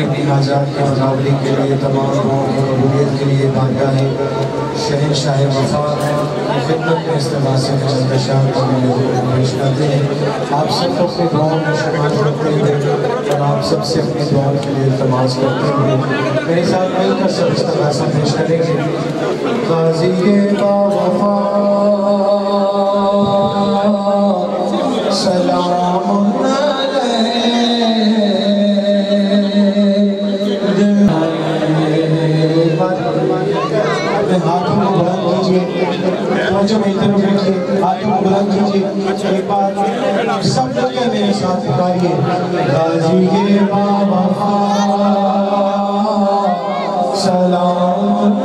اپنی حاجات کی بغاوری کے لیے تمام لوگوں کی قبولیت کے لیے بارگاہ شہنشاہ وفا کی خدمت میں استماع سے چند اشعار کو پیش کرتے ہیں۔ آپ سب کو اپنے دعاؤں میں شمال رکھتے ہوئے اور آپ سب سے اپنی دعاؤں کے لیے التماس کرتے ہوئے میرے ساتھ مل کر سب استغاثہ پیش کریں گے۔ غازی باوفا سلام ہاتھوں کو بلند کیجئے، توجہ میری طرف رکھیے، ہاتھوں کو بلند کیجئے، ایک بار سب مل کے میرے ساتھ پکاریے۔ غازی باوفا سلام